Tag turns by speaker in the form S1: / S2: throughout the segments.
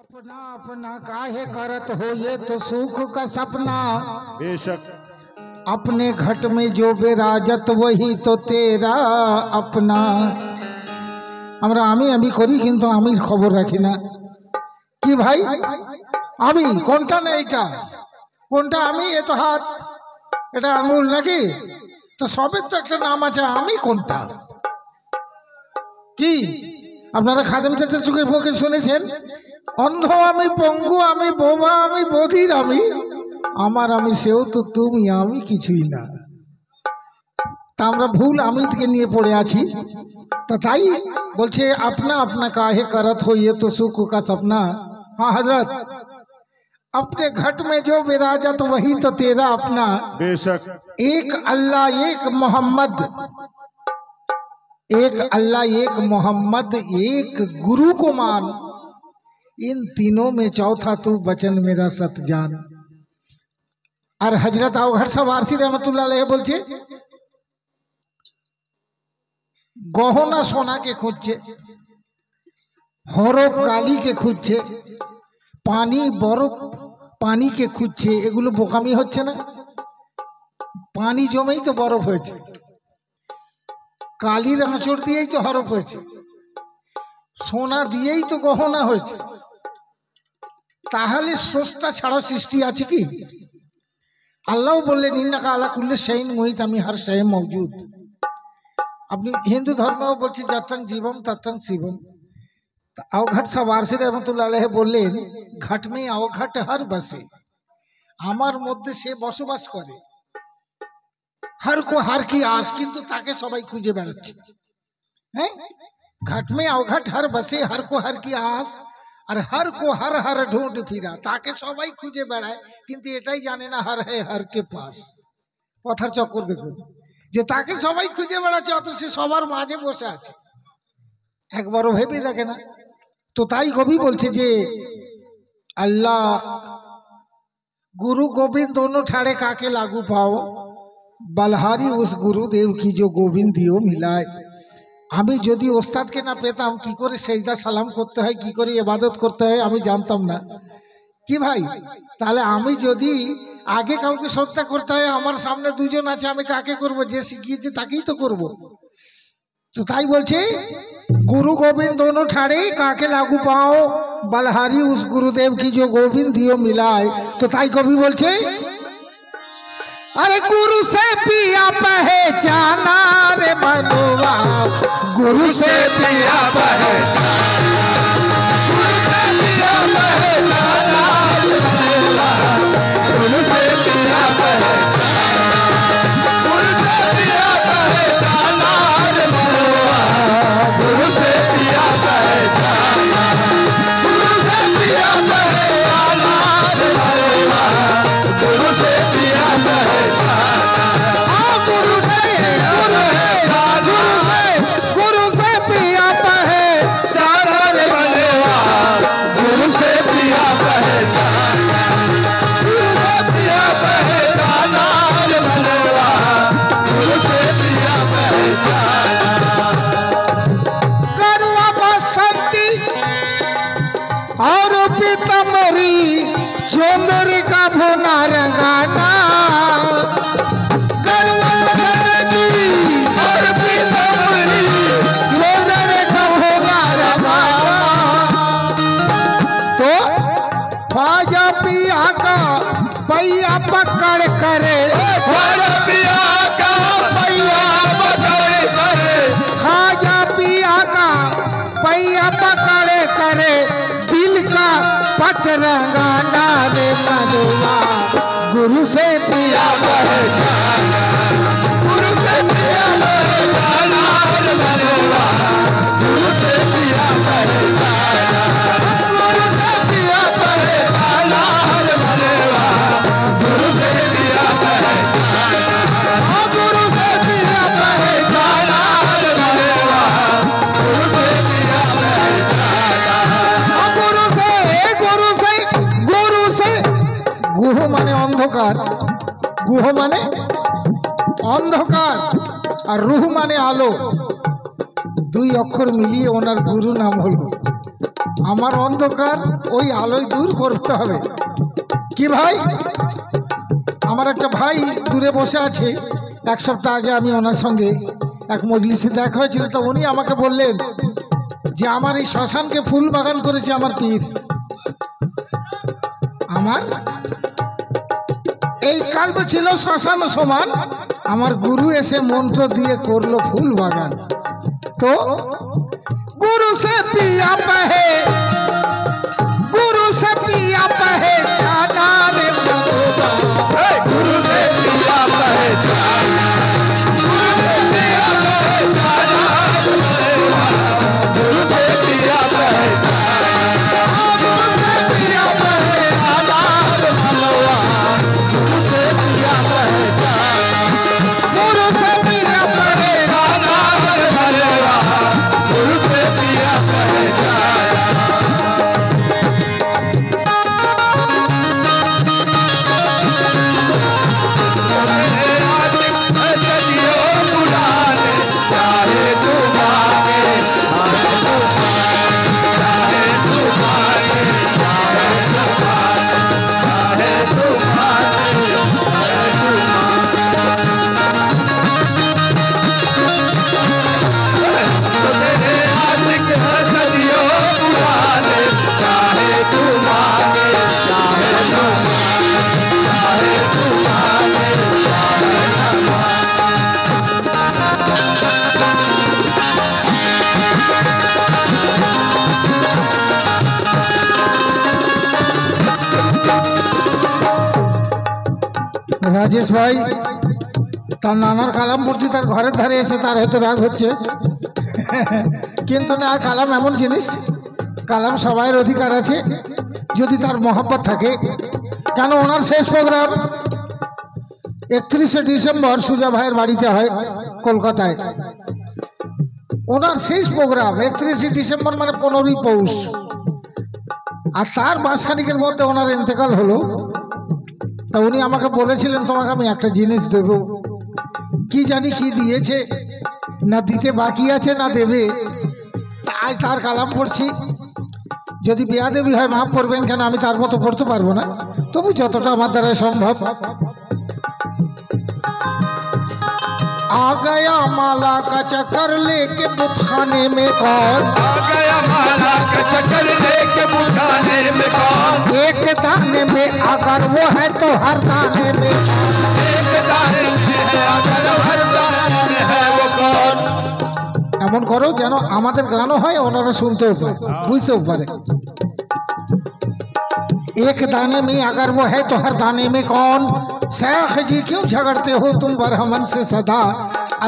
S1: अपना अपना काहे करत हो ये तो सुख का सपना।
S2: बेशक
S1: अपने घट में जो बेराजत वही तो तेरा अपना। আমরা আমি করি কিন্তু আমির খবর রাখি না কি ভাই। আমি কোনটা না এটা কোনটা আমি এ তো হাত এটা আঙুল নাকি তো সবের তো একটা নাম আছে আমি কোনটা কি আপনারা খাদেম চাচা চোখে মুখে শুনেছেন অন্ধ আমি পঙ্গু আমি বোবা আমি বধির আমি আমার আমি সেও তো তুমি আমি কিছুই না। তা আমরা ভুল আমি থেকে নিয়ে পড়ে আছি तो ताई बोलছে अपना अपना काहे करत हो ये तो सुख का सपना। हाँ हजरत अपने घट में जो विराजत वही तो तेरा अपना।
S2: बेशक
S1: एक अल्लाह एक मोहम्मद एक अल्लाह एक मोहम्मद एक गुरु को मान इन तीनों में चौथा तू बचन मेरा सत जान। और हजरत अवघड़ सवारसी रहमतुल्लाह अलैह बोलছে গহনা সোনাকে খুঁজছে হরফ কালিকে খুঁজছে পানি বরফ পানিকে খুঁজছে এগুলো বোকামি হচ্ছে না। পানি জমেই তো বরফ হয়েছে কালির আঁচড় দিয়েই তো হরফ হয়েছে সোনা দিয়েই তো গহনা হয়েছে। তাহলে স্রষ্টা ছাড়া সৃষ্টি আছে কি? আল্লাহ বললেন ইন্নাকা আলা কুল্লি শাইইন মুহিত আমি হর শায়ে মওজুদ। अपनी हिंदू धर्म में बोलছি जटंग जीवम तटंग शिवम। अवघट सवारसी रहमतुल्लाह अलैह बोलें घट में अवघट हर बसे आमार मध्य से बसबास करे हर को हर की आस किन्तु ताके सबाई खुঁজে বেড়াচ্ছে। हैं घट में अवघट हर बसे हर को हर की आस और हर को हर हर ढूंढ फिरा ताके सबाई खुঁজে বেড়ায় কিন্তু এটাই জানে না हर है हर के पास। কথার চক্কর দেখুন যে তাকে সবাই খুঁজে বেড়াচ্ছে অথচ সে সবার মাঝে বসে আছে একবারও ভেবে দেখে না। তো তাই কবি বলছে যে আল্লাহ गुरु गोविंद दोनों ठाड़े काके लागू पाओ बलहारी उस गुरुदेव की जो गोविंद दियो मिलाए। আমি যদি ওস্তাদকে না পেতাম কি করে সেজদা সালাম করতে হয় কি করে ইবাদত করতে হয় আমি জানতাম না কি ভাই। তাহলে আমি যদি आगे কাউকে শ্রদ্ধা করতে হয় আমার সামনে দুজন আছে আমি কাকে করব যে শিখিয়েছে তাকেই তো করব। তো তাই বলছে गुरु गोविंद दोनों ठाड़े काके लागू पाओ बलहारी उस गुरुदेव की जो गोविंद दियो मिलाए। तो ताई कवि बोलছে अरे गुरु से पिया पहचाना रे मनवा गुरु से पिया पहचाना पकड़ करे खाजा पिया का पैया पकड़ करे दिल का पट रंगाना रे मनवा गुरु से पिया पहचाना गुरु से पिया पहचाना रे मनवा गुरु से पिया पहचाना गुरु से पिया पहचाना रे मनवा गुरु से पिया पहचाना गुरु से पिया पहचाना रे मनवा गुरु से पिया पहचाना गुरु से गुह माने अंधकार गुह माने अंधकार और रूह माने आलो दुई अक्षर मिलिए ओनार गुरु नाम हलो আমার অন্ধকার ওই আলোয় দূর করতে হবে। কি ভাই, আমার একটা ভাই দূরে বসে আছে, এক সপ্তাহ আগে আমি ওনার সঙ্গে এক মজলিসে দেখা হয়েছিল। তো উনি আমাকে বললেন যে আমার এই শ্মশানকে ফুল বাগান করেছে আমার পীর। আমার এই কাল্প ছিল শ্মশান সমান, আমার গুরু এসে মন্ত্র দিয়ে করলো ফুল বাগান। তো गुरु से पिया पहचाना रे मधुबा,
S2: गुरु से पिया पहचाना, गुरु से पिया पहचाना, गुरु से पिया पहचाना, गुरु से पिया पहचाना मनवा, गुरु से पिया पहचाना,
S1: गुरु से पिया पहचाना
S2: मनवा, गुरु से पिया पहचाना।
S1: রাজেশ ভাই তার নানার কালাম পড়ছি, তার ঘরের ধারে এসে তার হয়তো রাগ হচ্ছে, কিন্তু না, কালাম এমন জিনিস, কালাম সবাইয়ের অধিকার আছে যদি তার মহব্বত থাকে। কেন ওনার শেষ প্রোগ্রাম 31শে ডিসেম্বর সুজা ভাইয়ের বাড়িতে হয় কলকাতায়। ওনার শেষ প্রোগ্রাম 31শে ডিসেম্বর মানে 15ই পৌষ, আর তার মাসখানিকের মধ্যে ওনার ইন্তেকাল হলো। তা উনি আমাকে বলেছিলেন তোমাকে আমি একটা জিনিস দেব, কি জানি কি দিয়েছে, না দিতে বাকি আছে না দেবে। আজ তার কালাম পড়ছি, যদি বেয়াদবি হয় মাফ করবেন, কেন আমি তার মতো পড়তে পারবো না, তবু যতটা আমার দ্বারা সম্ভব। आ गया माला का चक्कर लेके बुतखाने में कौन,
S2: आ गया माला का चक्कर लेके बुझाने में कौन,
S1: एक दाने में अगर वो है तो हर दाने में,
S2: एक दाने में है अगर हर दाने में है वो कौन।
S1: এমন করো যেন আমাদের গানও হয়, ওনারা শুনতেও পারে, বুঝতেও পারে। एक दाने में अगर वो है तो हर दाने में कौन, शेख जी क्यों झगड़ते हो तुम बरहमन से सदा,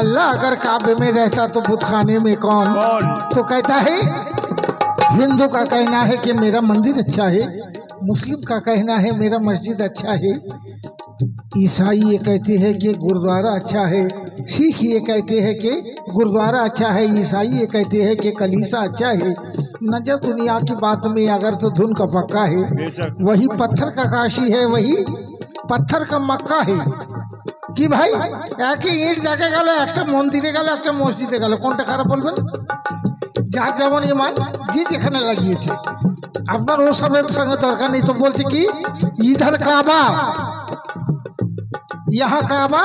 S1: अल्लाह अगर काबे में रहता तो बुतखाने में कौन। तो कहता है हिंदू का कहना है कि मेरा मंदिर अच्छा है, मुस्लिम का कहना है मेरा मस्जिद अच्छा है, ईसाई ये कहते हैं कि गुरुद्वारा अच्छा है, सिख ये कहते हैं कि गुरुद्वारा अच्छा है, ईसाई ये कहते हैं कि कलीसा अच्छा है। न जब दुनिया की बात में अगर तो धुन का पक्का है, वही पत्थर का काशी है, वही पत्थर का मक्का है। कि भाई एक ही ईट देखा गल एक मंदिरे गल एक मस्जिदे गल कोनटा खाराप बोलबेन, जार जेमन ईमान जे जेखाने লাগিয়েছে আপনার ও সবের সঙ্গে দরকার নেই। তো বলছে কি इधर काबा यहाँ काबा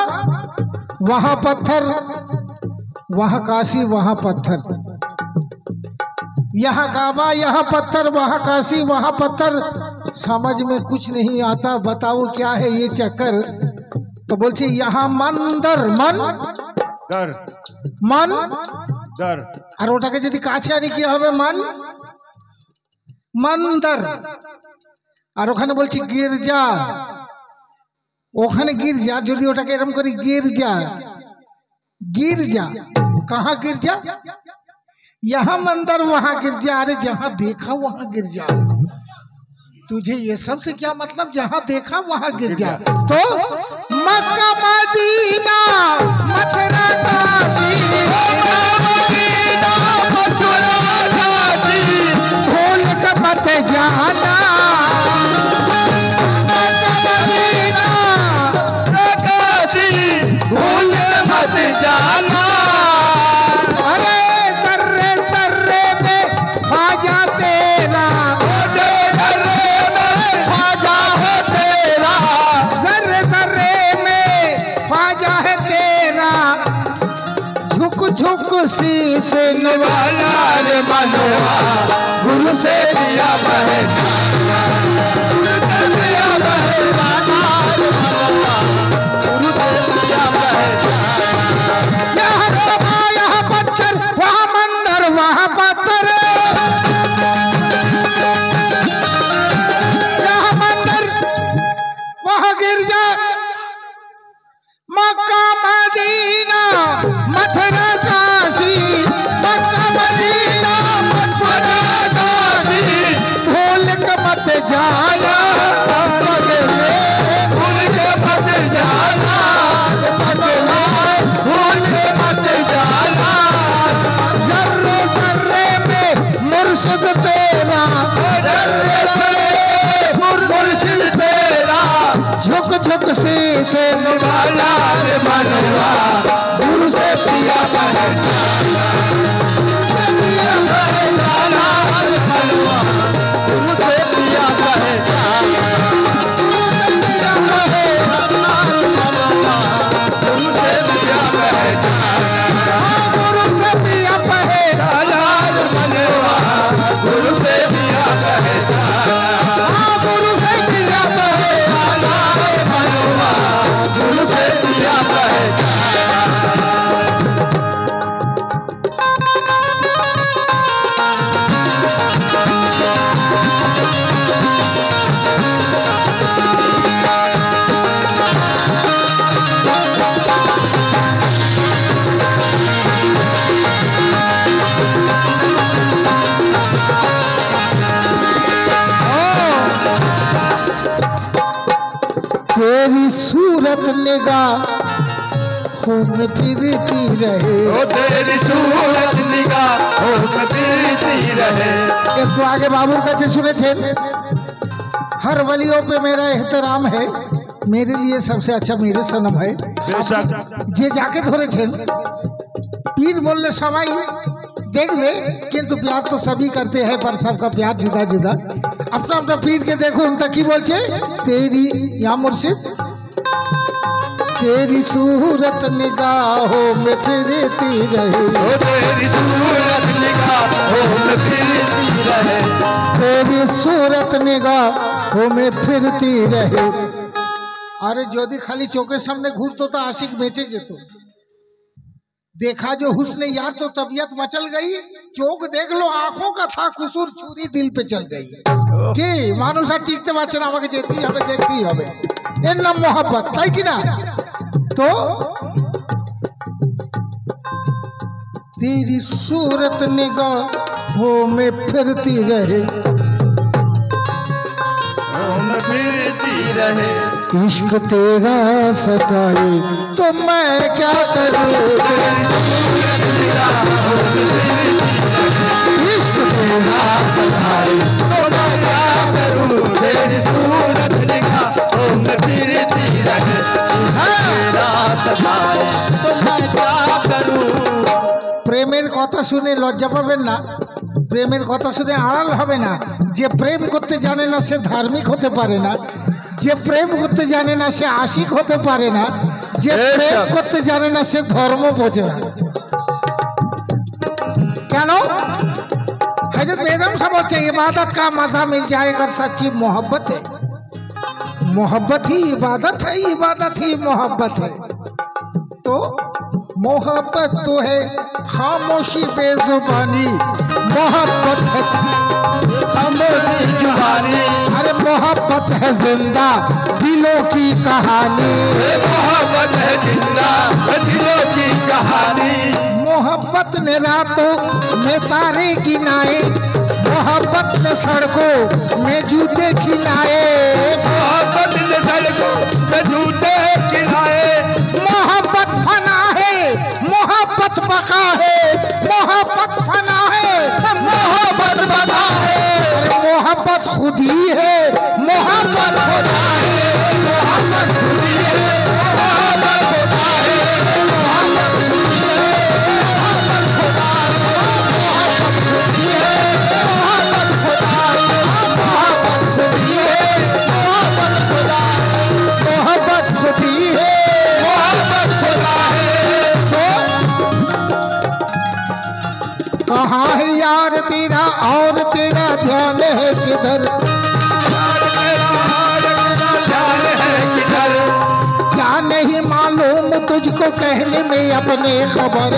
S1: वहाँ पत्थर, वहाँ काशी वहाँ पत्थर, यहाँ काबा यहाँ पत्थर वहाँ काशी वहाँ पत्थर, समझ में कुछ नहीं आता, बताओ क्या है ये चक्कर। तो बोलছে यहाँ मंदर मन
S2: दर
S1: मन
S2: दर,
S1: আর ওটাকে যদি কাছে আনি কি হবে মান मंदर, আর ওখানে বলছি গির্জা, ওখানে गिरजा, যদি ওটাকে এরকম করি गिरजा गिरजा, कहाँ गिरजा, यहाँ मंदिर वहाँ गिरजा, अरे जहाँ देखा वहाँ गिरजा। तुझे ये सब से क्या मतलब, जहाँ देखा वहाँ गिरजा। तो Mecca Medina Mathura Kashi,
S2: Medina Mathura Kashi,
S1: भूल के मत जाना,
S2: भूल मत जाना,
S1: अरे सर्रे सर्रे में ख्वाजा तेरा
S2: मनवा गुरु से दिया पहचाना दिया पहचाना मनवा गुरु से दिया पहचाना
S1: यहाँ रोबा यहाँ पत्थर वहाँ मंदिर वहाँ पत्थर यहाँ मंदिर वहाँ गिरजा Mecca Medina Mathura Kashi Mecca Medina Mathura Kashi भूल के मत जाना
S2: भूल के मत जाना भूल के मत जाना
S1: जर्रे जर्रे पे मुर्शिद तेरा
S2: जर्रे जर्रे मुर्शिद तेरा
S1: झुक झुक से
S2: निवाला रे मनवा गुरु से पिया पहचाना पिया पहचाना रे मनवा गुरु से पिया पहचाना पिया पहचाना रे मनवा गुरु से पिया पहचाना
S1: गुरु से पिया पहचाना
S2: रे मनवा गुरु से पिया पहचाना
S1: गुरु से पिया पहचाना
S2: रे मनवा गुरु से पिया पहचाना
S1: तेरी सूरत निगाहों में फिरती रहे
S2: ओ तेरी सूरत निगाहों में फिरती रहे
S1: एक तो आगे बाबू कहते सुने थे हर वलियों पे मेरा एहतराम है मेरे लिए सबसे अच्छा मेरे सनम है
S2: बेशक
S1: जे जाके धरे थे पीर बोलने सवाई देख ले किंतु प्यार तो सभी करते हैं पर सबका प्यार जुदा जुदा अपना अपना पीर के देखो उनका की बोलचे तेरी या मुर्शिद तेरी सूरत निगाहों में फिरती रहे
S2: ओ तेरी सूरत निगाहों में फिरती रहे
S1: तेरी सूरत निगाहों में फिरती रहे अरे যদি খালি চোখের সামনে ঘুরতো তো আশিক বেঁচে যেত देखा जो हुस्न यार तो तबीयत मचल गई चोख देख लो आंखों का था कुसूर छुरी दिल पे चल गई কি মানুষ আর টিকতে পারছে না আমাকে যেতেই হবে দেখতেই হবে এর নাম মোহাব্বত তাই কি না तो तेरी सूरत निगाहों में फिरती रहे
S2: में फिरती रहे
S1: इश्क तेरा सताए तो मैं क्या करूं इश्क तेरा सताए
S2: तो मैं क्या करूं तेरी सूरत निगाहों में फिरती रहे तेरा सताए तो मैं क्या करूं
S1: প্রেমের কথা শুনে লজ্জা পাবেন না প্রেমের কথা শুনে আড়াল হবে না যে প্রেম করতে জানে না সে ধার্মিক হতে পারে না যে প্রেম করতে জানে না সে আশিক হতে পারে না যে প্রেম করতে জানে না সে ধর্ম বোঝে না কেন हजरत बेगम साहब बोलते इबादत का मजा मिल जाएगा सच्ची मोहब्बत है मोहब्बत ही इबादत है इबादत ही मोहब्बत है तो मोहब्बत तो है खामोशी बेजुबानी मोहब्बत है
S2: खामोशी जुबानी
S1: अरे मोहब्बत है जिंदा दिलों की कहानी
S2: मोहब्बत है जिंदा दिलों की कहानी
S1: मोहब्बत ने रातों में तारे गिनाए मोहब्बत ने सड़कों में जूते खिलाए
S2: मोहब्बत ने सड़कों में जूते खिलाए
S1: मोहब्बत फना है मोहब्बत बका है मोहब्बत फना है
S2: मोहब्बत बका है
S1: अरे मोहब्बत खुद ही है मोहब्बत खुदा है
S2: मोहब्बत खुद ही है मोहब्बत खुदा है मोहब्बत खुद ही है मोहब्बत खुदा है मोहब्बत खुदा है मोहब्बत खुद ही है मोहब्बत खुदा है
S1: मोहब्बत खुद ही है
S2: मोहब्बत खुदा है
S1: कहाँ है यार मुझको कहने में अपने खबर,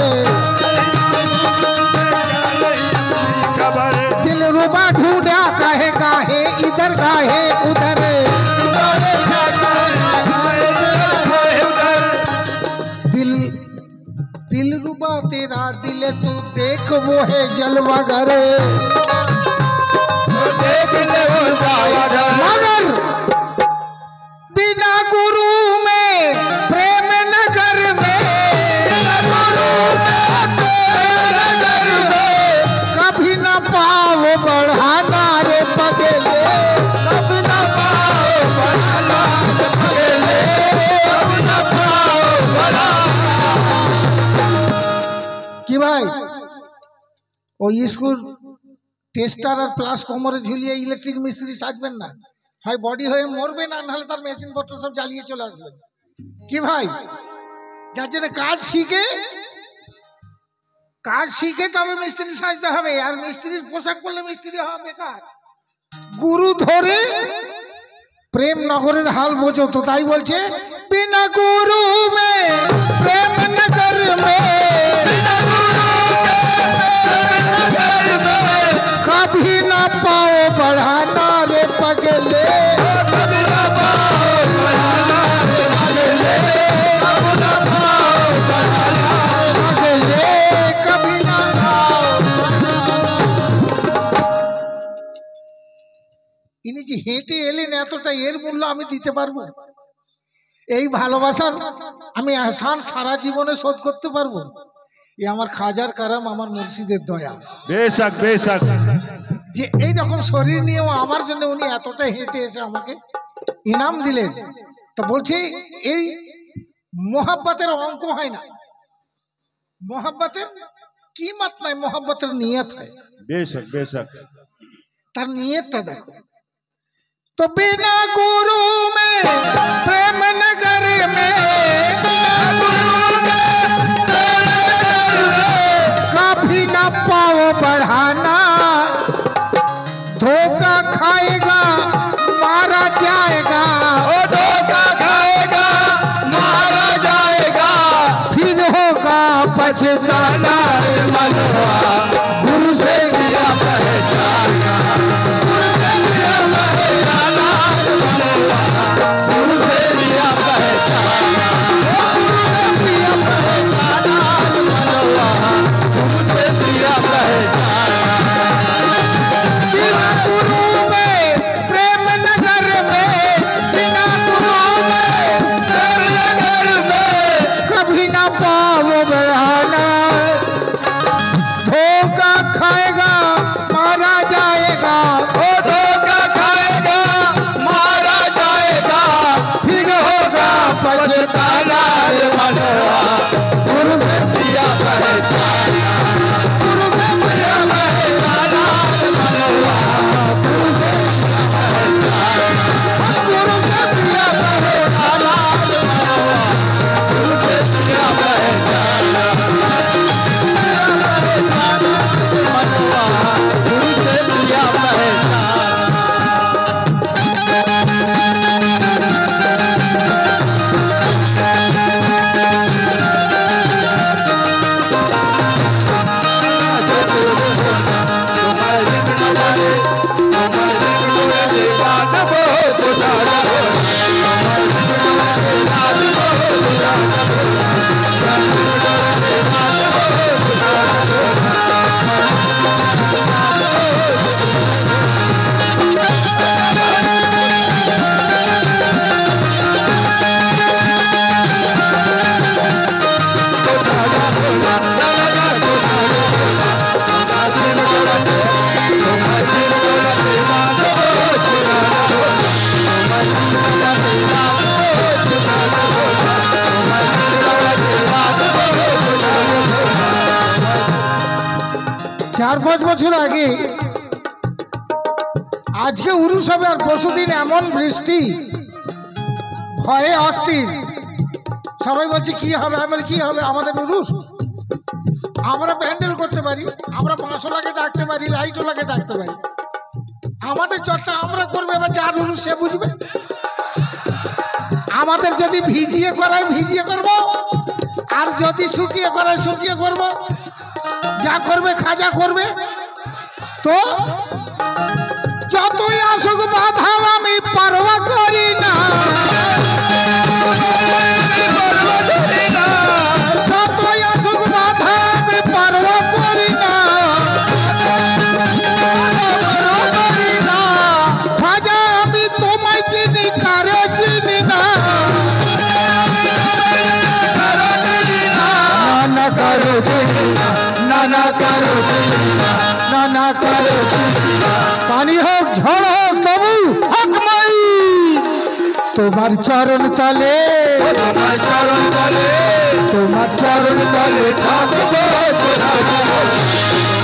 S1: दिल रुबा ढूंढा काहे काहे इधर काहे उधर, दिल दिल रुबा तेरा दिल तू देख वो है जलवागर, मगर बिना गुरु में प्रेम नगर में, कभी न पाओ बढ़ाना रे पगले, कभी न पाओ बढ़ाना रे पगले, कभी न पाओ बढ़ाना। कि भाई ওই স্কুল টেস্টার আর প্লাস কোমরে ঝুলিয়ে ইলেকট্রিক মিস্ত্রি সাজবেন না, হয় বডি হয়ে মরবে না, নাহলে তার মেশিন পত্র সব জ্বালিয়ে চলে আসবেন। কি ভাই, যার জন্য কাজ শিখে তবে মিস্ত্রি সাজতে হবে, আর মিস্ত্রির পোশাক পরলে মিস্ত্রি হওয়া বেকার। গুরু ধরে প্রেম নগরের হাল বোঝো তো, তাই বলছে বিনা গুরু মে প্রেম নগর মে, कभी न पाओ बढ़ाना रे पगले, कभी न पाओ बढ़ाना रे पगले, कभी न पाओ बढ़ाना रे पगले, कभी न पाओ। ইনি যে হেঁটে এলেন এতটা, এর মূল্য আমি দিতে পারবো? এই ভালোবাসার আমি আহসান সারা জীবনে শোধ করতে পারবো? এ আমার খাজার কারাম, আমার মুর্শিদের দয়া।
S2: বেশক বেশক,
S1: যে এইরকম শরীর নিয়েও আমার জন্য উনি এতটা হেঁটে এসে আমাকে ইনাম দিলেন। তো বলছি এই মোহাব্বতের অঙ্ক হয় না, মোহাব্বতের কিমত নাই, মোহাব্বতের নিয়ত হয়।
S2: বেশক বেশক,
S1: তার নিয়তটা দেখো। তো বিনা গুরু মে প্রেম নগর মে, कभी न पाओ बढ़ाना, धोखा खाएगा मारा जाएगा,
S2: ओ धोखा खाएगा मारा जाएगा,
S1: फिर होगा पछताना रे मनवा,
S2: गुरु से दिया पहचाना, गुरु से दिया पहचाना रे मनवा, गुरु से दिया पहचाना, गुरु से दिया पहचाना रे मनवा, गुरु से दिया पहचाना।
S1: बिना गुरु में प्रेम नगर में, बिना गुरु में प्रेम नगर में, कभी न पाओ बढ़ाना, धोखा खाएगा मारा जाएगा,
S2: ओ धोखा खाएगा मारा जाएगा,
S1: फिर होगा
S2: पछताना रे मनवा, गुरु से दिया पहचाना, गुरु से दिया पहचाना रे मनवा, गुरु से दिया पहचाना, गुरु से दिया पहचाना रे मनवा, गुरु से दिया पहचाना, मनवा, गुरु से दिया पहचाना।
S1: चार पाँच বছর আগে আজকে উরুস হবে, আর পরশুদিন এমন বৃষ্টি, ভয়ে অস্থির। সবাই বলছে কি হবে, আমার কি হবে, আমাদের উরুস আমরা প্যান্ডেল করতে পারি, আমরা 500 ডাকতে পারি, লাইটওয়ালাকে ডাকতে পারি, আমাদের চর্চা আমরা করবো, এবার যার উরুস সে বুঝবে। আমাদের যদি ভিজিয়ে করায় ভিজিয়ে করবো, আর যদি শুকিয়ে করে শুকিয়ে করব, যা করবে খাজা করবে। তো যতই আসুক বাধা আমি পারবা করি না, যতই আসুক বাধা আমি পারবা করি না। খাজা আমি তোমায় চিনি কারো চিনি না।
S2: নানা কারো চিনি না, নানা কারো চিনি না, নানা কারো চিনি না।
S1: পানি হোক ঝড় হোক তবু হকমাই তোমার চরণ তলে,
S2: তোমার চরণ তলে,
S1: তোমার চরণ তলে
S2: থাকবো কোথাও যাবো না।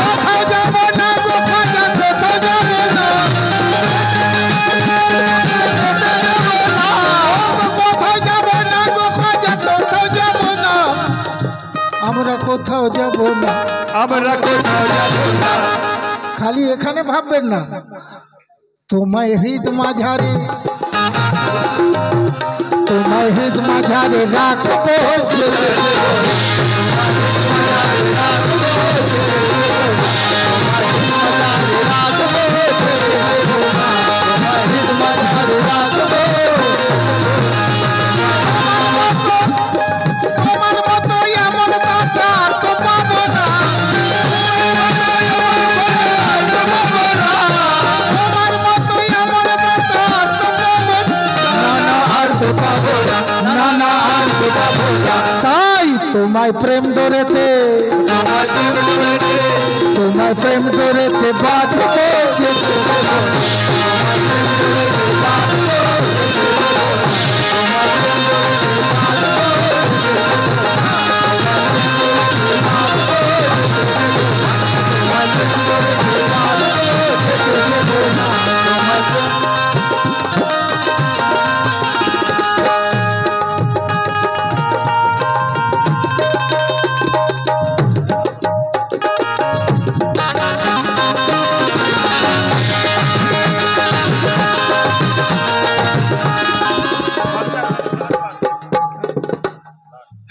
S1: কোথাও যাব না গো খাজা, কোথাও যাব না, কোথাও যাব না গো খাজা, কোথাও যাব না। আমরা কোথাও যাব না।
S2: আমরা কোথাও যাবো না।
S1: খালি এখানে ভাববেন না, তোমায় হৃদ মাঝারে, তোমায় হৃদ মাঝারে রাখবো। তোমার মতো এমন দাতা তো পাবো না, তোমার মতো এমন দাতা তো পাবো না।
S2: নানা আর তো পাবো না, নানা আর তো পাবো না।
S1: তাই তোমায় প্রেম ডোরেতে,
S2: তোমার প্রেম ডোরেতে,
S1: তোমায় প্রেম ডোরেতে বাঁধবো।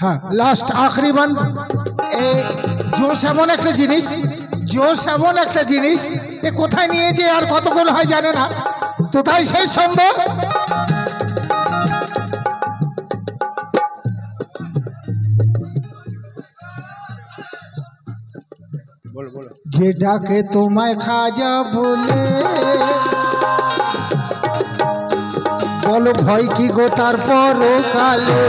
S1: হ্যাঁ, লাস্ট আখরি বন্ধ। জোশ এমন একটা জিনিস, জোশ এমন একটা জিনিস, এ কোথায় নিয়ে যে আর কতক্ষণ হয় জানে না। তো তাই সেই সম্ভব যে ডাকে তোমায় খাজা বলে, বলো ভয় কি গো তার পরকালে।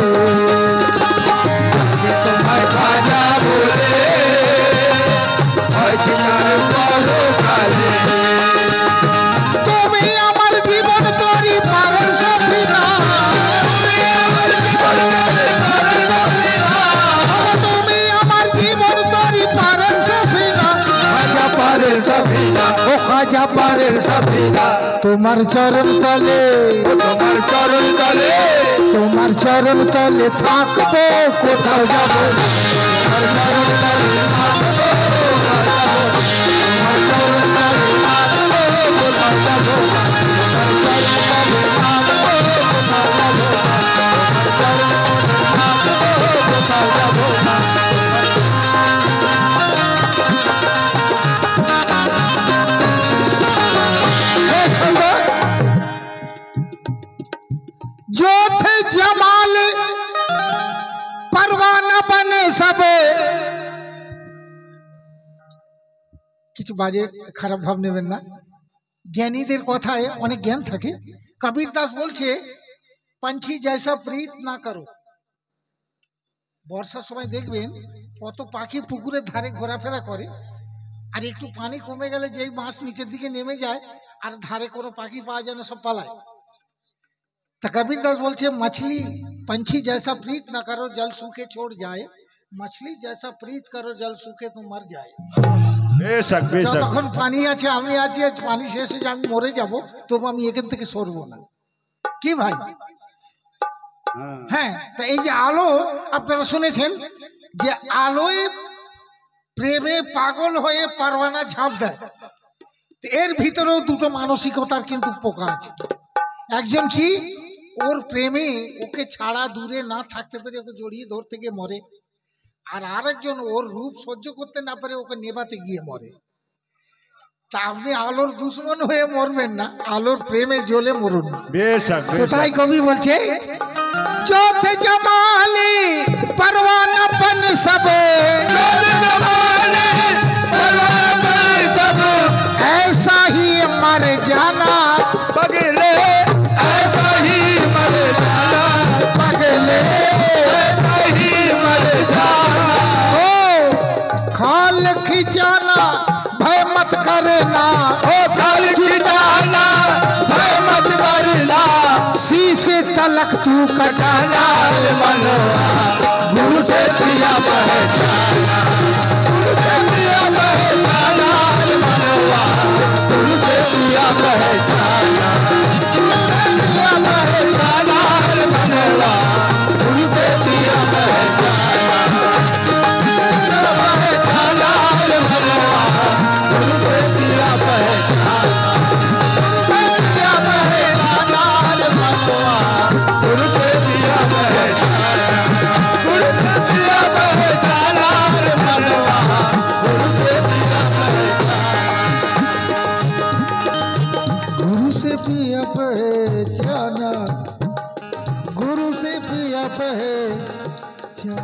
S2: তোমায় খাজা বলে, হয়তো তার পরকালে।
S1: তুমি আমার জীবন তরি পারের সফিনা, তুমি আমার জীবন তরি পারের সফিনা।
S2: খাজা পারের সফিনা,
S1: ও খাজা পারের
S2: সফিনা।
S1: তোমার চরণ তলে,
S2: তোমার চরণ তলে,
S1: তোমার চরণ তলে থাকবো, কোথাও যাব না।
S2: তোমার চরণ তলে থাকবো, তোমার চরণ তলে থাকবো, কোথাও যাবো না। তোমার চরণ তলে থাকবো, কোথাও যাবো না। তোমার চরণ তলে থাকবো, কোথাও যাবো না।
S1: जो थे जमाल परवाना बने सबे। কিছু বাজে খারাপ ভাব নেবেন না, জ্ঞানীদের কথায় অনেক জ্ঞান থাকে। কবির দাস বলছে पंछी जैसा प्रीत ना करो। বর্ষার সময় দেখবেন কত পাখি পুকুরের ধারে ঘোরাফেরা করে, আর একটু পানি কমে গেলে যেই মাছ নিচের দিকে নেমে যায় আর ধারে কোনো পাখি পাওয়া যায় না, সব পালায়। তা কবির দাস বলছে मछली पंछी जैसा प्रीत ना करो, जल सूखे छोड़ जाए। मछली जैसा प्रीत करो जल सूखे तो मर जाए।
S2: বেশক বেশক
S1: যতক্ষণ পানি আছে আমি আছি, আজ পানি শেষ হয়ে আমি মরে যাব, তবু আমি এখান থেকে সরবো না। কি ভাই? হ্যাঁ, তা এই যে আলো আপনারা শুনেছেন যে আলোয় প্রেমে পাগল হয়ে পারওয়ানা ঝাঁপ দেয়। এর ভিতরেও দুটো মানসিকতার কিন্তু পোকা আছে। একজন কি ওর প্রেমে ওকে ছাড়া দূরে না থাকতে পেরে ওকে জড়িয়ে ধরতে গিয়ে মরে, আর আরেকজন ওর রূপ সহ্য করতে না পারে ওকে নেবাতে গিয়ে মরে। তা আপনি আলোর দুশ্মন হয়ে মরবেন না, আলোর প্রেমে জ্বলে মরুন।
S2: বেশক
S1: তো তাই কবি বলছে চৌথে জমালি परवानापन सब ऐसा ही मर जाना
S2: पगले ऐसा ही मर जाना
S1: पगले
S2: ऐसा ही मर जाना
S1: ओ खाल खिंचाना भय मत करना
S2: ओ खाल खिंचाना भय मत करना
S1: शीशे तलक तू कटाना
S2: मनवा गुरु से प्रिया पहचाना गुरु से प्रिया पहचाना मनवा गुरु से प्रिया पहचाना गुरु से प्रिया पहचाना मनवा गुरु से प्रिया पहचाना पहचाना मनवा गुरु से प्रिया पहचाना गुरु से प्रिया पहचाना गुरु से प्रिया पहचाना मनवा गुरु से प्रिया पहचाना
S1: गुरु से प्रिया पहचाना गुरु से प्रिया पहचाना।